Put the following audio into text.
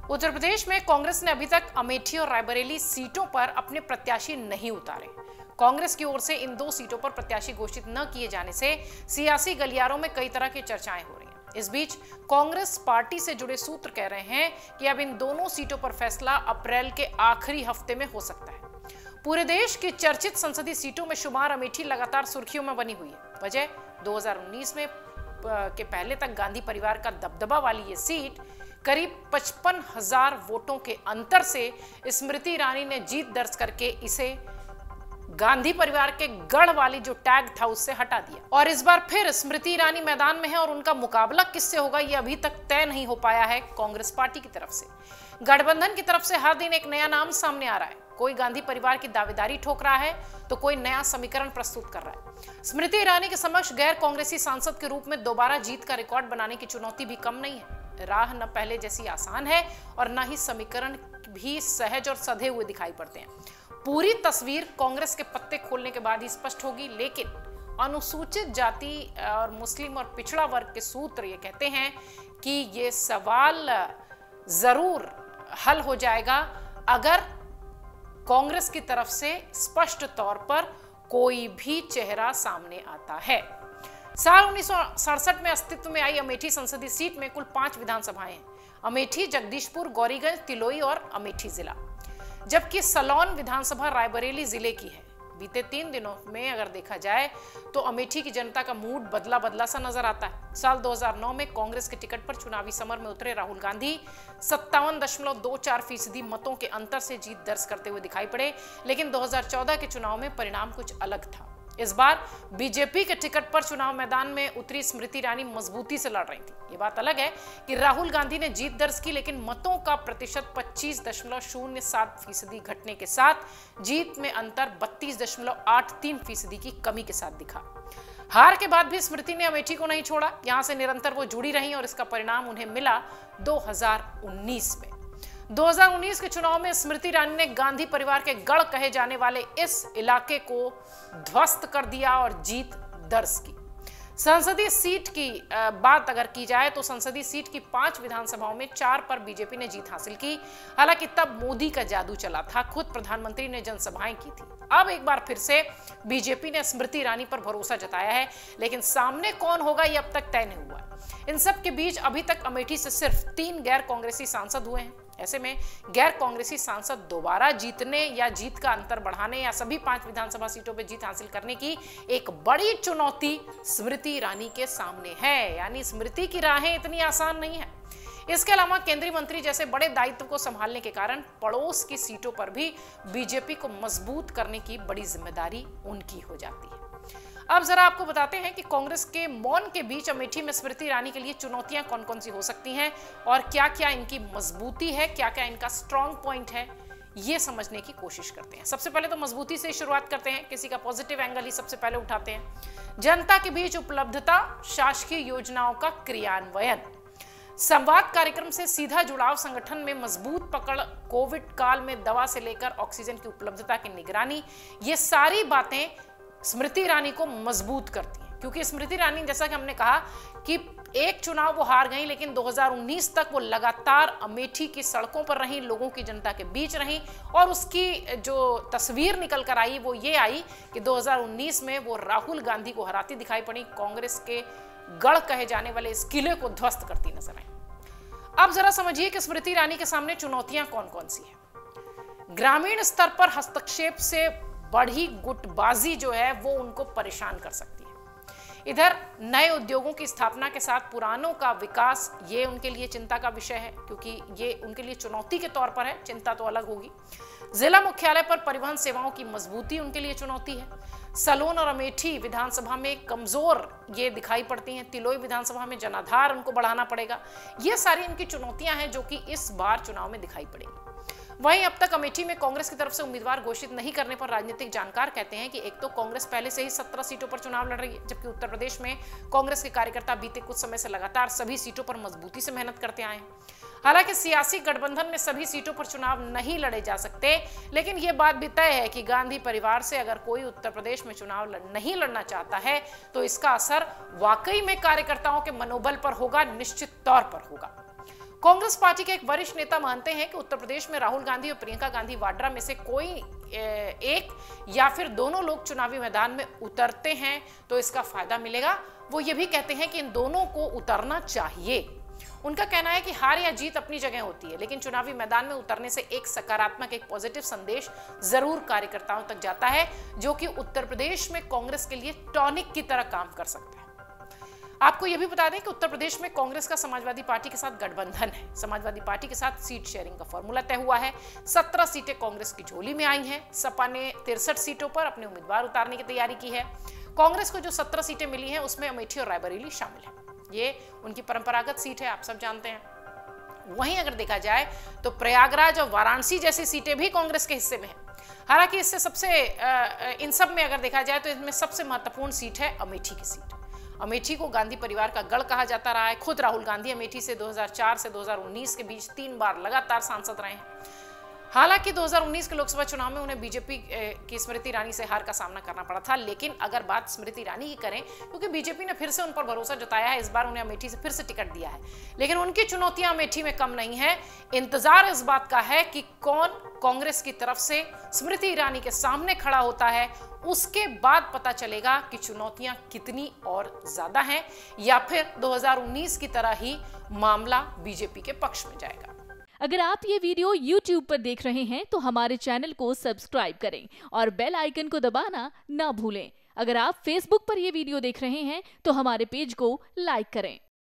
उत्तर प्रदेश में कांग्रेस ने अभी तक अमेठी और रायबरेली सीटों पर अपने प्रत्याशी नहीं उतारे। कांग्रेस की ओर से इन दो सीटों पर प्रत्याशी घोषित न किए जाने से सियासी गलियारों में कई तरह की चर्चाएं हो रही हैं। इस बीच कांग्रेस पार्टी से जुड़े सूत्र कह रहे हैं कि अब इन दोनों सीटों पर फैसला अप्रैल के आखिरी हफ्ते में हो सकता है। पूरे देश की चर्चित संसदीय सीटों में शुमार अमेठी लगातार सुर्खियों में बनी हुई है। वजह 2019 में के पहले तक गांधी परिवार का दबदबा वाली ये सीट करीब 55,000 वोटों के अंतर से स्मृति ईरानी ने जीत दर्ज करके इसे गांधी परिवार के गढ़ वाली जो टैग था उससे हटा दिया। और इस बार फिर स्मृति ईरानी मैदान में है और उनका मुकाबला किससे होगा ये अभी तक तय नहीं हो पाया है। कांग्रेस पार्टी की तरफ से, गठबंधन की तरफ से हर दिन एक नया नाम सामने आ रहा है। कोई गांधी परिवार की दावेदारी ठोक रहा है तो कोई नया समीकरण प्रस्तुत कर रहा है। स्मृति ईरानी के समक्ष गैर कांग्रेसी सांसद के रूप में दोबारा जीत का रिकॉर्ड बनाने की चुनौती भी कम नहीं है। राह न पहले जैसी आसान है और न ही समीकरण भी सहज और सधे हुए दिखाई पड़ते हैं। पूरी तस्वीर कांग्रेस के पत्ते खोलने के बाद ही स्पष्ट होगी, लेकिन अनुसूचित जाति और मुस्लिम और पिछड़ा वर्ग के सूत्र ये कहते हैं कि ये सवाल जरूर हल हो जाएगा अगर कांग्रेस की तरफ से स्पष्ट तौर पर कोई भी चेहरा सामने आता है। साल 1967 में अस्तित्व में आई अमेठी संसदीय सीट में कुल 5 विधानसभाएं हैं। अमेठी, जगदीशपुर, गौरीगंज, तिलोई और अमेठी जिला, जबकि सलौन विधानसभा रायबरेली जिले की है। बीते 3 दिनों में अगर देखा जाए तो अमेठी की जनता का मूड बदला बदला सा नजर आता है। साल 2009 में कांग्रेस के टिकट पर चुनावी समर में उतरे राहुल गांधी 57.24% मतों के अंतर से जीत दर्ज करते हुए दिखाई पड़े, लेकिन 2014 के चुनाव में परिणाम कुछ अलग था। इस बार बीजेपी के टिकट पर चुनाव मैदान में उतरी स्मृति ईरानी मजबूती से लड़ रही थी। ये बात अलग है कि राहुल गांधी ने जीत दर्ज की, लेकिन मतों का प्रतिशत 25.07% घटने के साथ जीत में अंतर 32.83% की कमी के साथ दिखा। हार के बाद भी स्मृति ने अमेठी को नहीं छोड़ा। यहां से निरंतर वो जुड़ी रही और इसका परिणाम उन्हें मिला 2019 में। 2019 के चुनाव में स्मृति ईरानी ने गांधी परिवार के गढ़ कहे जाने वाले इस इलाके को ध्वस्त कर दिया और जीत दर्ज की। संसदीय सीट की बात अगर की जाए तो संसदीय सीट की 5 विधानसभाओं में 4 पर बीजेपी ने जीत हासिल की। हालांकि तब मोदी का जादू चला था, खुद प्रधानमंत्री ने जनसभाएं की थी। अब एक बार फिर से बीजेपी ने स्मृति ईरानी पर भरोसा जताया है, लेकिन सामने कौन होगा ये अब तक तय नहीं हुआ। इन सब के बीच अभी तक अमेठी से सिर्फ 3 गैर कांग्रेसी सांसद हुए हैं। ऐसे में गैर कांग्रेसी सांसद दोबारा जीतने या जीत का अंतर बढ़ाने या सभी 5 विधानसभा सीटों पर जीत हासिल करने की एक बड़ी चुनौती स्मृति ईरानी के सामने है। यानी स्मृति की राहें इतनी आसान नहीं है। इसके अलावा केंद्रीय मंत्री जैसे बड़े दायित्व को संभालने के कारण पड़ोस की सीटों पर भी बीजेपी को मजबूत करने की बड़ी जिम्मेदारी उनकी हो जाती है। अब जरा आपको बताते हैं कि कांग्रेस के मौन के बीच अमेठी में स्मृति ईरानी के लिए चुनौतियां कौन कौन सी हो सकती हैं और क्या क्या इनकी मजबूती है, क्या क्या इनका स्ट्रॉन्ग पॉइंट है, ये समझने की कोशिश करते हैं। सबसे पहले तो मजबूती से शुरुआत करते हैं, किसी का पॉजिटिव एंगल ही सबसे पहले उठाते हैं। जनता के बीच उपलब्धता, शासकीय योजनाओं का क्रियान्वयन, संवाद कार्यक्रम से सीधा जुड़ाव, संगठन में मजबूत पकड़, कोविड काल में दवा से लेकर ऑक्सीजन की उपलब्धता की निगरानी, ये सारी बातें स्मृति ईरानी को मजबूत करती हैं। क्योंकि स्मृति ईरानी, जैसा कि हमने कहा कि एक चुनाव वो हार गई, लेकिन 2019 तक वो लगातार अमेठी की सड़कों पर रही, लोगों की, जनता के बीच रही और उसकी जो तस्वीर निकल कर आई वो ये आई कि 2019 में वो राहुल गांधी को हराती दिखाई पड़ी, कांग्रेस के गढ़ कहे जाने वाले इस किले को ध्वस्त करती नजर आई। अब जरा समझिए कि स्मृति ईरानी के सामने चुनौतियां कौन कौन सी हैं। ग्रामीण स्तर पर हस्तक्षेप से बढ़ी गुटबाजी जो है वो उनको परेशान कर सकती है। इधर नए उद्योगों की स्थापना के साथ पुरानों का विकास, ये उनके लिए चिंता का विषय है, क्योंकि ये उनके लिए चुनौती के तौर पर है, चिंता तो अलग होगी। जिला मुख्यालय पर परिवहन सेवाओं की मजबूती उनके लिए चुनौती है। सलोन और अमेठी विधानसभा में कमजोर ये दिखाई पड़ती हैं, तिलोई विधानसभा में जनाधार उनको बढ़ाना पड़ेगा। ये सारी इनकी चुनौतियां हैं जो कि इस बार चुनाव में दिखाई पड़ेगी। वहीं अब तक अमेठी में कांग्रेस की तरफ से उम्मीदवार घोषित नहीं करने पर राजनीतिक जानकार कहते हैं कि एक तो कांग्रेस पहले से ही 17 सीटों पर चुनाव लड़ रही है, जबकि उत्तर प्रदेश में कांग्रेस के कार्यकर्ता बीते कुछ समय से लगातार सभी सीटों पर मजबूती से मेहनत करते आए हैं। हालांकि सियासी गठबंधन में सभी सीटों पर चुनाव नहीं लड़े जा सकते, लेकिन यह बात भी तय है कि गांधी परिवार से अगर कोई उत्तर प्रदेश में चुनाव नहीं लड़ना चाहता है तो इसका असर वाकई में कार्यकर्ताओं के मनोबल पर होगा, निश्चित तौर पर होगा। कांग्रेस पार्टी के एक वरिष्ठ नेता मानते हैं कि उत्तर प्रदेश में राहुल गांधी और प्रियंका गांधी वाड्रा में से कोई एक या फिर दोनों लोग चुनावी मैदान में उतरते हैं तो इसका फायदा मिलेगा। वो ये भी कहते हैं कि इन दोनों को उतरना चाहिए। उनका कहना है कि हार या जीत अपनी जगह होती है, लेकिन चुनावी मैदान में उतरने से एक सकारात्मक, एक पॉजिटिव संदेश जरूर कार्यकर्ताओं तक जाता है, जो कि उत्तर प्रदेश में कांग्रेस के लिए टॉनिक की तरह काम कर सकता है। आपको यह भी बता दें कि उत्तर प्रदेश में कांग्रेस का समाजवादी पार्टी के साथ गठबंधन है। समाजवादी पार्टी के साथ सीट शेयरिंग का फॉर्मूला तय हुआ है। 17 सीटें कांग्रेस की झोली में आई हैं। सपा ने 63 सीटों पर अपने उम्मीदवार उतारने की तैयारी की है। कांग्रेस को जो 17 सीटें मिली हैं उसमें अमेठी और रायबरेली शामिल है। ये उनकी परंपरागत सीट है, आप सब जानते हैं। वहीं अगर देखा जाए तो प्रयागराज और वाराणसी जैसी सीटें भी कांग्रेस के हिस्से में है। हालांकि इससे सबसे इन सब में अगर देखा जाए तो इनमें सबसे महत्वपूर्ण सीट है अमेठी की सीट। अमेठी को गांधी परिवार का गढ़ कहा जाता रहा है। खुद राहुल गांधी अमेठी से 2004 से 2019 के बीच 3 बार लगातार सांसद रहे हैं। हालांकि 2019 के लोकसभा चुनाव में उन्हें बीजेपी की स्मृति ईरानी से हार का सामना करना पड़ा था, लेकिन अगर बात स्मृति ईरानी की करें, क्योंकि बीजेपी ने फिर से उन पर भरोसा जताया है, इस बार उन्हें अमेठी से फिर से टिकट दिया है, लेकिन उनकी चुनौतियां अमेठी में कम नहीं है। इंतजार इस बात का है कि कौन कांग्रेस की तरफ से स्मृति ईरानी के सामने खड़ा होता है। उसके बाद पता चलेगा कि चुनौतियां कितनी और ज्यादा हैं या फिर 2019 की तरह ही मामला बीजेपी के पक्ष में जाएगा। अगर आप ये वीडियो YouTube पर देख रहे हैं तो हमारे चैनल को सब्सक्राइब करें और बेल आइकन को दबाना ना भूलें। अगर आप Facebook पर ये वीडियो देख रहे हैं तो हमारे पेज को लाइक करें।